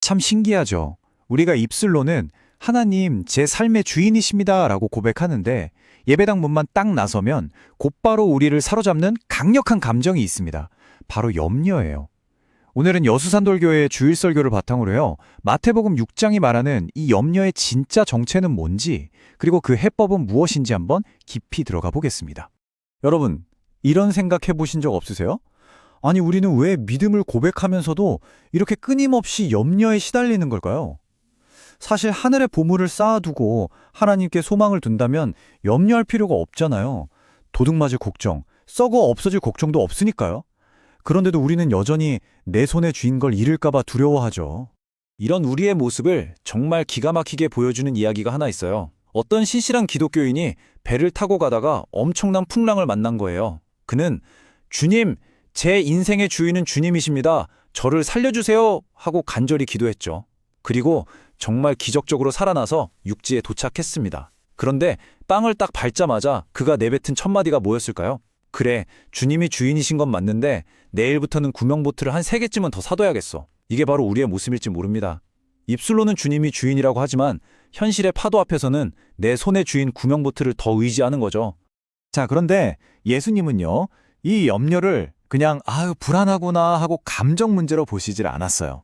참 신기하죠. 우리가 입술로는 하나님, 제 삶의 주인이십니다 라고 고백하는데 예배당 문만 딱 나서면 곧바로 우리를 사로잡는 강력한 감정이 있습니다. 바로 염려예요. 오늘은 여수산돌교회의 주일설교를 바탕으로 해요. 마태복음 6장이 말하는 이 염려의 진짜 정체는 뭔지, 그리고 그 해법은 무엇인지 한번 깊이 들어가 보겠습니다. 여러분, 이런 생각 해보신 적 없으세요? 아니, 우리는 왜 믿음을 고백하면서도 이렇게 끊임없이 염려에 시달리는 걸까요? 사실 하늘에 보물을 쌓아두고 하나님께 소망을 둔다면 염려할 필요가 없잖아요. 도둑 맞을 걱정, 썩어 없어질 걱정도 없으니까요. 그런데도 우리는 여전히 내 손에 쥐인 걸 잃을까봐 두려워하죠. 이런 우리의 모습을 정말 기가 막히게 보여주는 이야기가 하나 있어요. 어떤 신실한 기독교인이 배를 타고 가다가 엄청난 풍랑을 만난 거예요. 그는 주님, 제 인생의 주인은 주님이십니다. 저를 살려주세요 하고 간절히 기도했죠. 그리고 정말 기적적으로 살아나서 육지에 도착했습니다. 그런데 빵을 딱 밟자마자 그가 내뱉은 첫 마디가 뭐였을까요? 그래, 주님이 주인이신 건 맞는데 내일부터는 구명보트를 한 3개쯤은 더 사둬야겠어. 이게 바로 우리의 모습일지 모릅니다. 입술로는 주님이 주인이라고 하지만 현실의 파도 앞에서는 내 손의 주인 구명보트를 더 의지하는 거죠. 자, 그런데 예수님은요, 이 염려를 그냥 불안하구나 하고 감정 문제로 보시질 않았어요.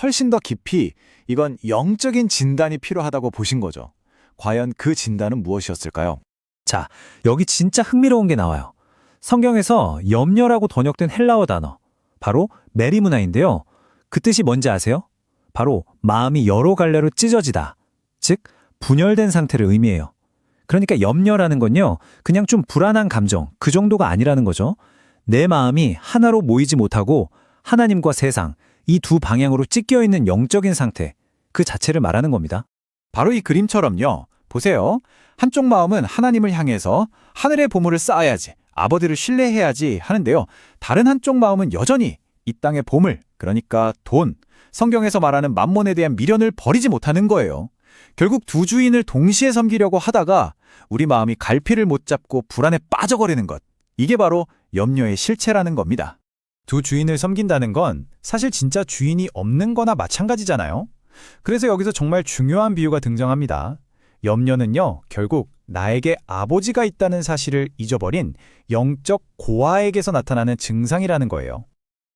훨씬 더 깊이 이건 영적인 진단이 필요하다고 보신 거죠. 과연 그 진단은 무엇이었을까요? 자, 여기 진짜 흥미로운 게 나와요. 성경에서 염려라고 번역된 헬라어 단어, 바로 메리무나인데요. 그 뜻이 뭔지 아세요? 바로 마음이 여러 갈래로 찢어지다, 즉 분열된 상태를 의미해요. 그러니까 염려라는 건요, 그냥 좀 불안한 감정, 그 정도가 아니라는 거죠. 내 마음이 하나로 모이지 못하고 하나님과 세상, 이 두 방향으로 찢겨 있는 영적인 상태, 그 자체를 말하는 겁니다. 바로 이 그림처럼요. 보세요. 한쪽 마음은 하나님을 향해서 하늘의 보물을 쌓아야지, 아버지를 신뢰해야지 하는데요. 다른 한쪽 마음은 여전히 이 땅의 보물, 그러니까 돈, 성경에서 말하는 만몬에 대한 미련을 버리지 못하는 거예요. 결국 두 주인을 동시에 섬기려고 하다가 우리 마음이 갈피를 못 잡고 불안에 빠져버리는 것. 이게 바로 염려의 실체라는 겁니다. 두 주인을 섬긴다는 건 사실 진짜 주인이 없는 거나 마찬가지잖아요. 그래서 여기서 정말 중요한 비유가 등장합니다. 염려는요, 결국 나에게 아버지가 있다는 사실을 잊어버린 영적 고아에게서 나타나는 증상이라는 거예요.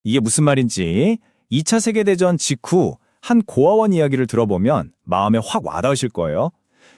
이게 무슨 말인지 2차 세계대전 직후 한 고아원 이야기를 들어보면 마음에 확 와닿으실 거예요.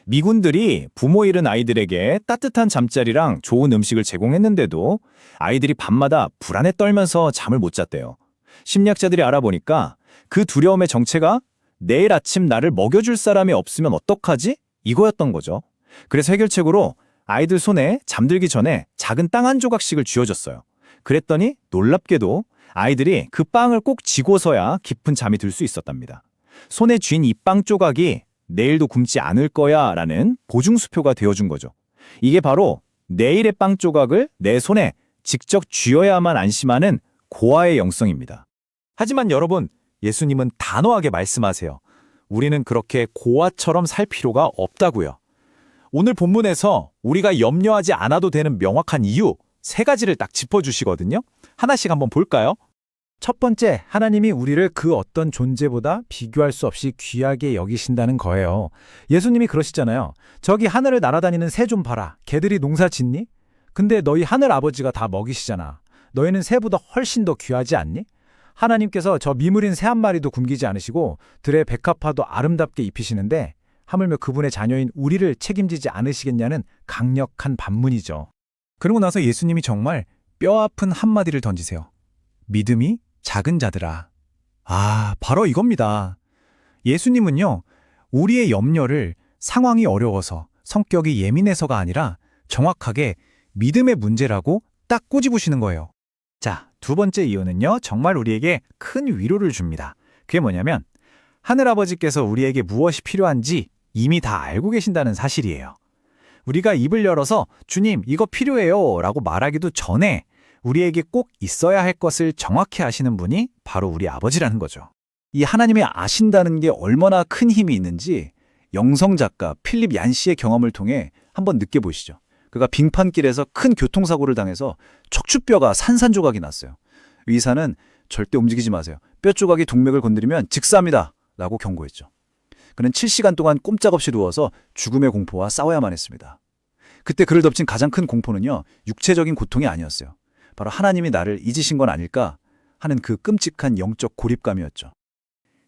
미군들이 부모 잃은 아이들에게 따뜻한 잠자리랑 좋은 음식을 제공했는데도 아이들이 밤마다 불안에 떨면서 잠을 못 잤대요. 심리학자들이 알아보니까 그 두려움의 정체가 내일 아침 나를 먹여줄 사람이 없으면 어떡하지? 이거였던 거죠. 그래서 해결책으로 아이들 손에 잠들기 전에 작은 땅 한 조각씩을 쥐어줬어요. 그랬더니 놀랍게도 아이들이 그 빵을 꼭 쥐고서야 깊은 잠이 들 수 있었답니다. 손에 쥔 이 빵 조각이 내일도 굶지 않을 거야 라는 보증수표가 되어준 거죠. 이게 바로 내일의 빵 조각을 내 손에 직접 쥐어야만 안심하는 고아의 영성입니다. 하지만 여러분, 예수님은 단호하게 말씀하세요. 우리는 그렇게 고아처럼 살 필요가 없다고요. 오늘 본문에서 우리가 염려하지 않아도 되는 명확한 이유 3가지를 딱 짚어주시거든요. 하나씩 한번 볼까요? 첫 번째, 하나님이 우리를 그 어떤 존재보다 비교할 수 없이 귀하게 여기신다는 거예요. 예수님이 그러시잖아요. 저기 하늘을 날아다니는 새 좀 봐라. 개들이 농사 짓니? 근데 너희 하늘 아버지가 다 먹이시잖아. 너희는 새보다 훨씬 더 귀하지 않니? 하나님께서 저 미물인 새 한 마리도 굶기지 않으시고 들의 백합화도 아름답게 입히시는데 하물며 그분의 자녀인 우리를 책임지지 않으시겠냐는 강력한 반문이죠. 그러고 나서 예수님이 정말 뼈아픈 한마디를 던지세요. 믿음이 작은 자들아. 바로 이겁니다. 예수님은요, 우리의 염려를 상황이 어려워서, 성격이 예민해서가 아니라 정확하게 믿음의 문제라고 딱 꼬집으시는 거예요. 자, 두 번째 이유는요, 정말 우리에게 큰 위로를 줍니다. 그게 뭐냐면 하늘아버지께서 우리에게 무엇이 필요한지 이미 다 알고 계신다는 사실이에요. 우리가 입을 열어서 주님 이거 필요해요 라고 말하기도 전에 우리에게 꼭 있어야 할 것을 정확히 아시는 분이 바로 우리 아버지라는 거죠. 이 하나님이 아신다는 게 얼마나 큰 힘이 있는지 영성작가 필립 얀시의 경험을 통해 한번 느껴보시죠. 그가 빙판길에서 큰 교통사고를 당해서 척추뼈가 산산조각이 났어요. 의사는 절대 움직이지 마세요. 뼈 조각이 동맥을 건드리면 즉사합니다 라고 경고했죠. 그는 7시간 동안 꼼짝없이 누워서 죽음의 공포와 싸워야만 했습니다. 그때 그를 덮친 가장 큰 공포는요, 육체적인 고통이 아니었어요. 바로 하나님이 나를 잊으신 건 아닐까 하는 그 끔찍한 영적 고립감이었죠.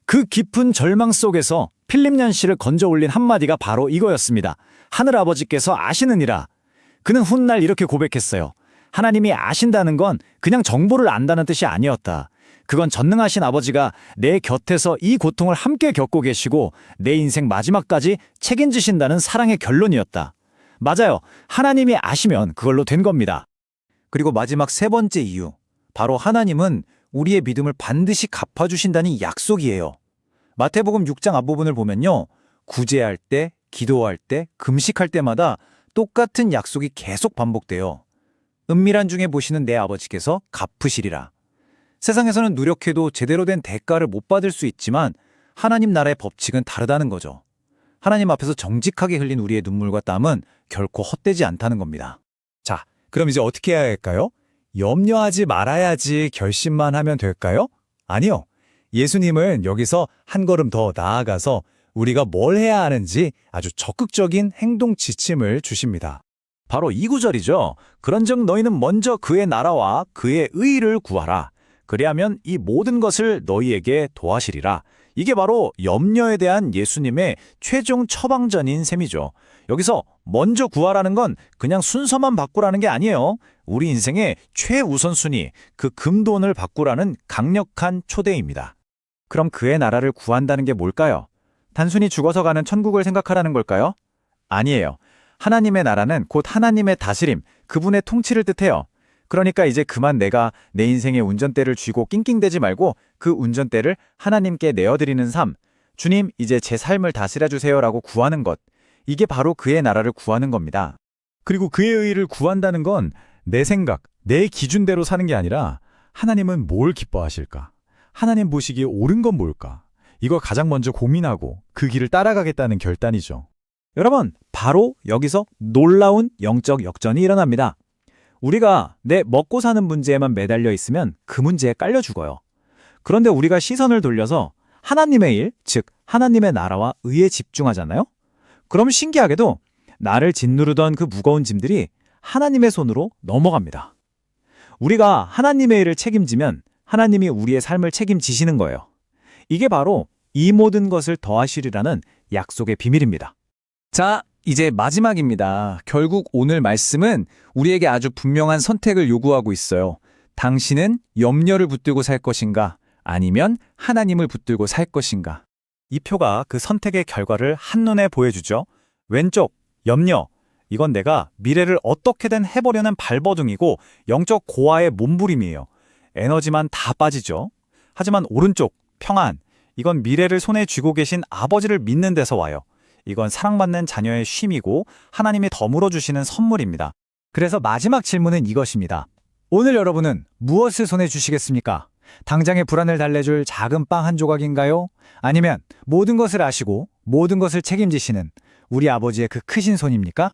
그 깊은 절망 속에서 필립 얀시를 건져 올린 한마디가 바로 이거였습니다. 하늘아버지께서 아시느니라. 그는 훗날 이렇게 고백했어요. 하나님이 아신다는 건 그냥 정보를 안다는 뜻이 아니었다. 그건 전능하신 아버지가 내 곁에서 이 고통을 함께 겪고 계시고 내 인생 마지막까지 책임지신다는 사랑의 결론이었다. 맞아요. 하나님이 아시면 그걸로 된 겁니다. 그리고 마지막 세 번째 이유, 바로 하나님은 우리의 믿음을 반드시 갚아주신다는 약속이에요. 마태복음 6장 앞부분을 보면요, 구제할 때, 기도할 때, 금식할 때마다 똑같은 약속이 계속 반복돼요. 은밀한 중에 보시는 내 아버지께서 갚으시리라. 세상에서는 노력해도 제대로 된 대가를 못 받을 수 있지만 하나님 나라의 법칙은 다르다는 거죠. 하나님 앞에서 정직하게 흘린 우리의 눈물과 땀은 결코 헛되지 않다는 겁니다. 자, 그럼 이제 어떻게 해야 할까요? 염려하지 말아야지 결심만 하면 될까요? 아니요. 예수님은 여기서 한 걸음 더 나아가서 우리가 뭘 해야 하는지 아주 적극적인 행동 지침을 주십니다. 바로 이 구절이죠. 그런즉 너희는 먼저 그의 나라와 그의 의를 구하라. 그리하면 이 모든 것을 너희에게 도하시리라. 이게 바로 염려에 대한 예수님의 최종 처방전인 셈이죠. 여기서 먼저 구하라는 건 그냥 순서만 바꾸라는 게 아니에요. 우리 인생의 최우선순위, 그 금돈을 바꾸라는 강력한 초대입니다. 그럼 그의 나라를 구한다는 게 뭘까요? 단순히 죽어서 가는 천국을 생각하라는 걸까요? 아니에요. 하나님의 나라는 곧 하나님의 다스림, 그분의 통치를 뜻해요. 그러니까 이제 그만 내가 내 인생의 운전대를 쥐고 낑낑대지 말고 그 운전대를 하나님께 내어드리는 삶, 주님 이제 제 삶을 다스려주세요라고 구하는 것, 이게 바로 그의 나라를 구하는 겁니다. 그리고 그의 의를 구한다는 건 내 생각, 내 기준대로 사는 게 아니라 하나님은 뭘 기뻐하실까? 하나님 보시기에 옳은 건 뭘까? 이걸 가장 먼저 고민하고 그 길을 따라가겠다는 결단이죠. 여러분, 바로 여기서 놀라운 영적 역전이 일어납니다. 우리가 내 먹고 사는 문제에만 매달려 있으면 그 문제에 깔려 죽어요. 그런데 우리가 시선을 돌려서 하나님의 일, 즉 하나님의 나라와 의에 집중하잖아요? 그럼 신기하게도 나를 짓누르던 그 무거운 짐들이 하나님의 손으로 넘어갑니다. 우리가 하나님의 일을 책임지면 하나님이 우리의 삶을 책임지시는 거예요. 이게 바로 이 모든 것을 더하시리라는 약속의 비밀입니다. 자, 이제 마지막입니다. 결국 오늘 말씀은 우리에게 아주 분명한 선택을 요구하고 있어요. 당신은 염려를 붙들고 살 것인가? 아니면 하나님을 붙들고 살 것인가? 이 표가 그 선택의 결과를 한눈에 보여주죠. 왼쪽, 염려. 이건 내가 미래를 어떻게든 해보려는 발버둥이고 영적 고아의 몸부림이에요. 에너지만 다 빠지죠. 하지만 오른쪽, 평안. 이건 미래를 손에 쥐고 계신 아버지를 믿는 데서 와요. 이건 사랑받는 자녀의 쉼이고 하나님이 덤으로 주시는 선물입니다. 그래서 마지막 질문은 이것입니다. 오늘 여러분은 무엇을 손에 주시겠습니까? 당장의 불안을 달래줄 작은 빵 한 조각인가요? 아니면 모든 것을 아시고 모든 것을 책임지시는 우리 아버지의 그 크신 손입니까?